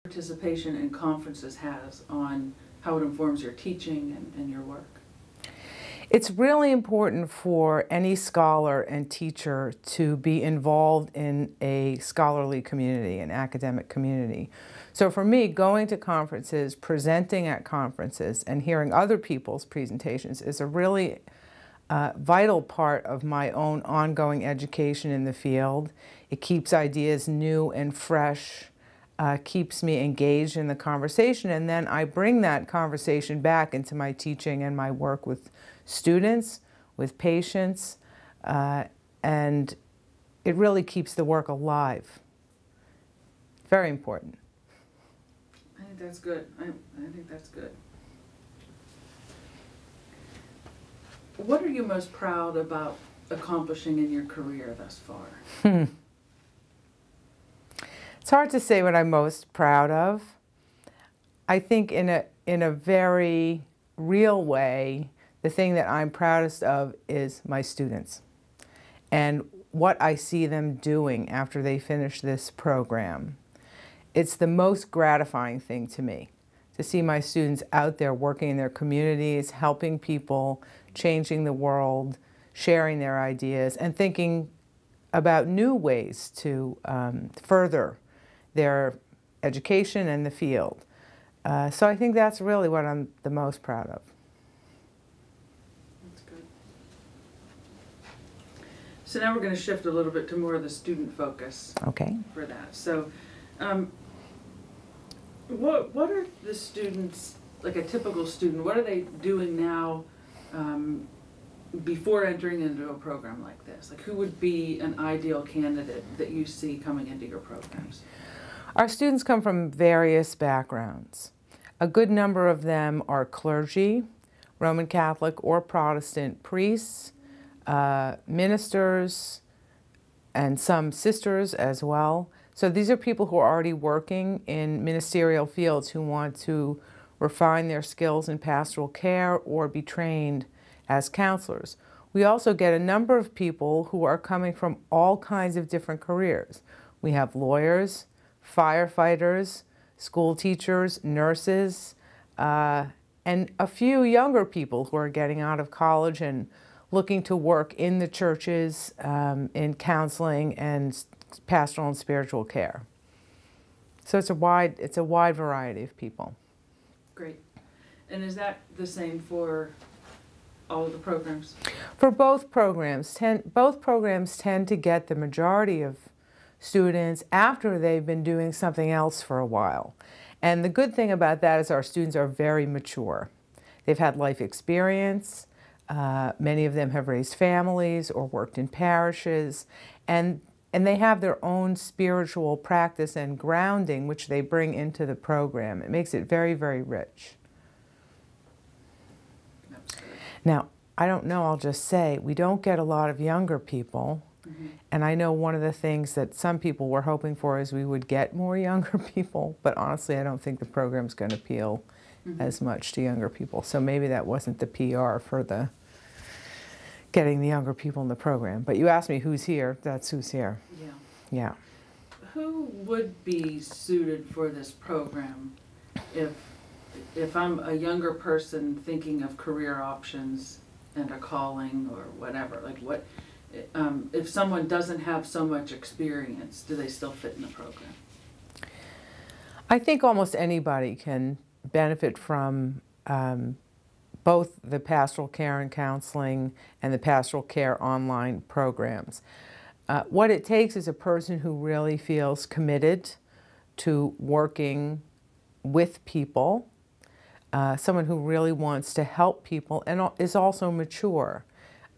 participation in conferences has on how it informs your teaching and your work? It's really important for any scholar and teacher to be involved in a scholarly community, an academic community. So for me, going to conferences, presenting at conferences, and hearing other people's presentations is a really vital part of my own ongoing education in the field. It keeps ideas new and fresh, keeps me engaged in the conversation, and then I bring that conversation back into my teaching and my work with students, with patients, and it really keeps the work alive. Very important. I think that's good. I think that's good. What are you most proud about accomplishing in your career thus far? It's hard to say what I'm most proud of. I think in a very real way, the thing that I'm proudest of is my students and what I see them doing after they finish this program. It's the most gratifying thing to me, to see my students out there working in their communities, helping people, changing the world, sharing their ideas, and thinking about new ways to further their education and the field. So I think that's really what I'm the most proud of. That's good. So now we're going to shift a little bit to more of the student focus. Okay. For that. So what are the students, like a typical student, what are they doing now before entering into a program like this? Like, who would be an ideal candidate that you see coming into your programs? Our students come from various backgrounds. A good number of them are clergy, Roman Catholic or Protestant priests, ministers, and some sisters as well. So these are people who are already working in ministerial fields who want to refine their skills in pastoral care or be trained as counselors. We also get a number of people who are coming from all kinds of different careers. We have lawyers, firefighters, school teachers, nurses, and a few younger people who are getting out of college and looking to work in the churches, in counseling and pastoral and spiritual care. So it's a wide variety of people. Great. And is that the same for all of the programs? For both programs, both programs tend to get the majority of students after they've been doing something else for a while. And the good thing about that is our students are very mature. They've had life experience. Many of them have raised families or worked in parishes, and they have their own spiritual practice and grounding, which they bring into the program. It makes it very, very rich. Now, I don't know, I'll just say, we don't get a lot of younger people. And I know one of the things that some people were hoping for is we would get more younger people, but honestly, I don't think the program's going to appeal as much to younger people. So maybe that wasn't the PR for the getting the younger people in the program. But you asked me who's here, that's who's here. Yeah. Yeah. Who would be suited for this program if I'm a younger person thinking of career options and a calling or whatever? Like what, if someone doesn't have so much experience, do they still fit in the program? I think almost anybody can benefit from both the pastoral care and counseling and the pastoral care online programs. What it takes is a person who really feels committed to working with people, someone who really wants to help people and is also mature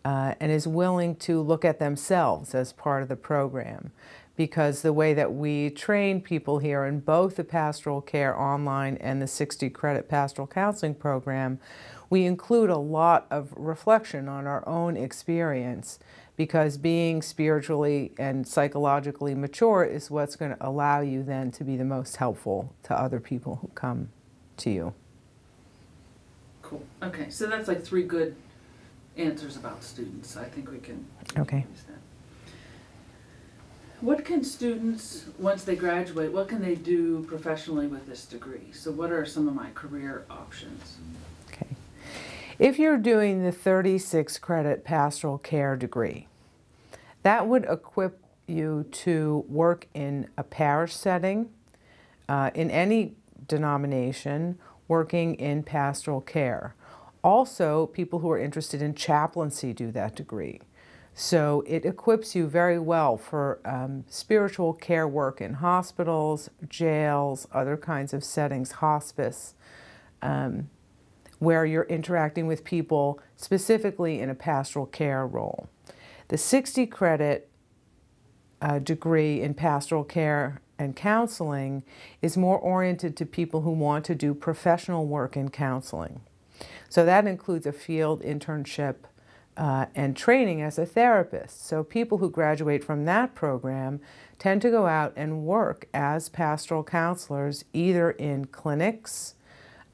and is willing to look at themselves as part of the program. Because the way that we train people here in both the pastoral care online and the 60-credit pastoral counseling program, we include a lot of reflection on our own experience, because being spiritually and psychologically mature is what's going to allow you then to be the most helpful to other people who come to you. Cool. Okay, so that's like 3 good answers about students. I think we can Okay. use that. What can students, once they graduate, what can they do professionally with this degree? So what are some of my career options? Okay. If you're doing the 36 credit pastoral care degree, that would equip you to work in a parish setting, in any denomination, working in pastoral care. Also, people who are interested in chaplaincy do that degree. So it equips you very well for spiritual care work in hospitals, jails, other kinds of settings, hospice, where you're interacting with people specifically in a pastoral care role. The 60 credit degree in pastoral care and counseling is more oriented to people who want to do professional work in counseling. So that includes a field internship and training as a therapist. So people who graduate from that program tend to go out and work as pastoral counselors either in clinics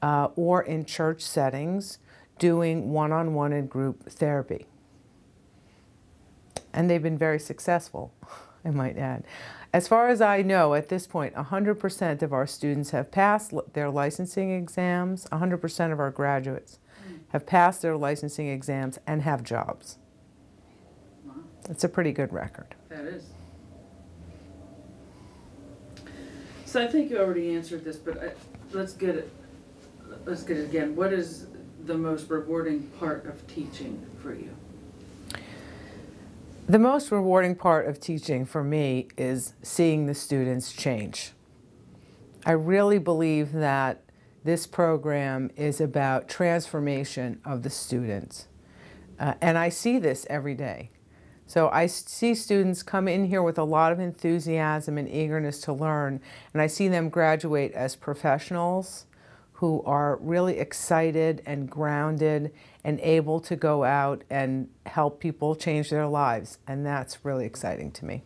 or in church settings doing one-on-one and group therapy. And they've been very successful, I might add. As far as I know, at this point, 100% of our students have passed their licensing exams, 100% of our graduates have passed their licensing exams and have jobs. Wow. It's a pretty good record. That is. So I think you already answered this, but let's get it again. What is the most rewarding part of teaching for you? The most rewarding part of teaching for me is seeing the students change. I really believe that this program is about transformation of the students. And I see this every day. So I see students come in here with a lot of enthusiasm and eagerness to learn, and I see them graduate as professionals who are really excited and grounded and able to go out and help people change their lives. And that's really exciting to me.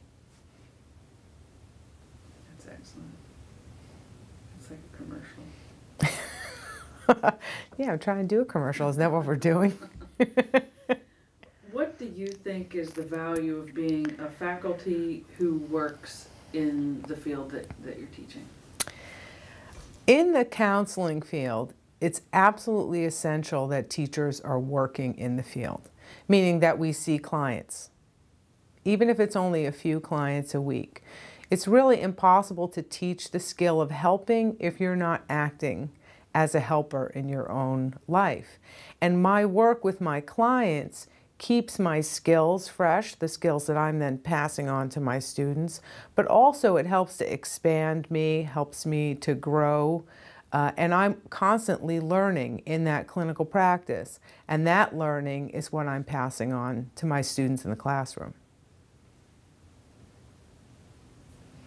That's excellent. It's like a commercial. Yeah, I'm trying to do a commercial. Isn't that what we're doing? What do you think is the value of being a faculty who works in the field that you're teaching? In the counseling field, it's absolutely essential that teachers are working in the field, meaning that we see clients, even if it's only a few clients a week. It's really impossible to teach the skill of helping if you're not acting as a helper in your own life. And my work with my clients keeps my skills fresh, the skills that I'm then passing on to my students, but also it helps to expand me, helps me to grow, and I'm constantly learning in that clinical practice. And that learning is what I'm passing on to my students in the classroom.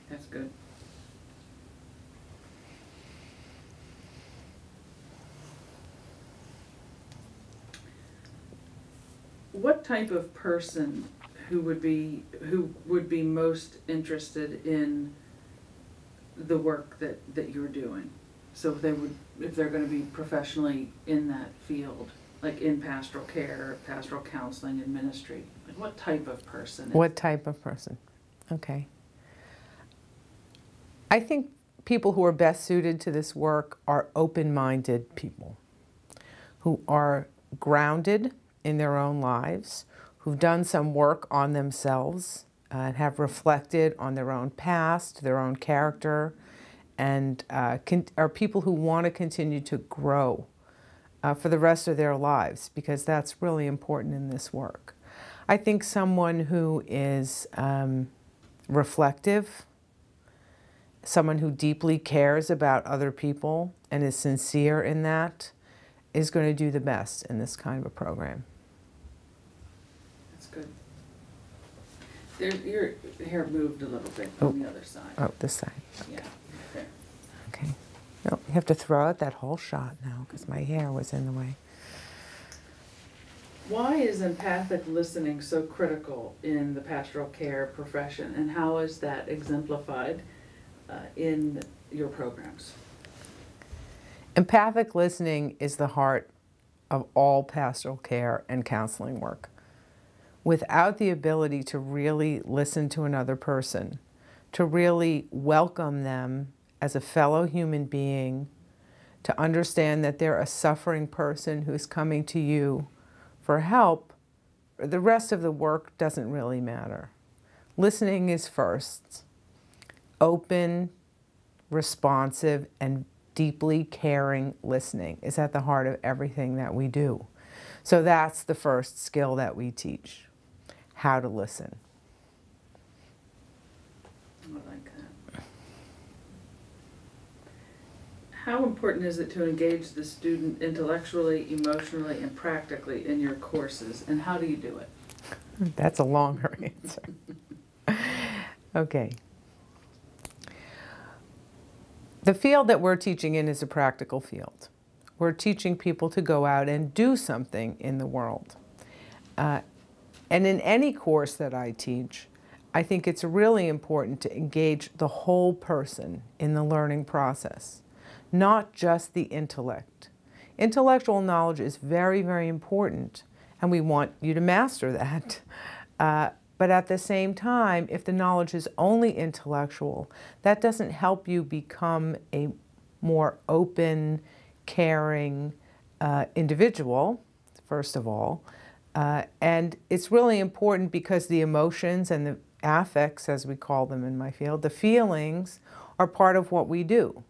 That's good. What type of person who would be most interested in the work that you're doing? So if they're going to be professionally in that field, like in pastoral care, pastoral counseling, and ministry, like what type of person? What type of person? Okay. I think people who are best suited to this work are open-minded people who are grounded in their own lives, who've done some work on themselves and have reflected on their own past, their own character, and are people who want to continue to grow for the rest of their lives, because that's really important in this work. I think someone who is reflective, someone who deeply cares about other people and is sincere in that, is going to do the best in this kind of a program. Good. Your hair moved a little bit on the other side. Oh, this side. Yeah. Okay. Okay. No, you have to throw out that whole shot now because my hair was in the way. Why is empathic listening so critical in the pastoral care profession, and how is that exemplified in your programs? Empathic listening is the heart of all pastoral care and counseling work. Without the ability to really listen to another person to really welcome them as a fellow human being, to understand that they're a suffering person who's coming to you for help. The rest of the work doesn't really matter. Listening is first. Open, responsive, and deeply caring listening is at the heart of everything that we do. So that's the first skill that we teach, how to listen. I like that. How important is it to engage the student intellectually, emotionally, and practically in your courses, and how do you do it? That's a longer answer. Okay. The field that we're teaching in is a practical field. We're teaching people to go out and do something in the world. And in any course that I teach, I think it's really important to engage the whole person in the learning process, not just the intellect. Intellectual knowledge is very, very important, and we want you to master that. But at the same time, if the knowledge is only intellectual, that doesn't help you become a more open, caring individual, first of all. And it's really important because the emotions and the affects, as we call them in my field, the feelings are part of what we do.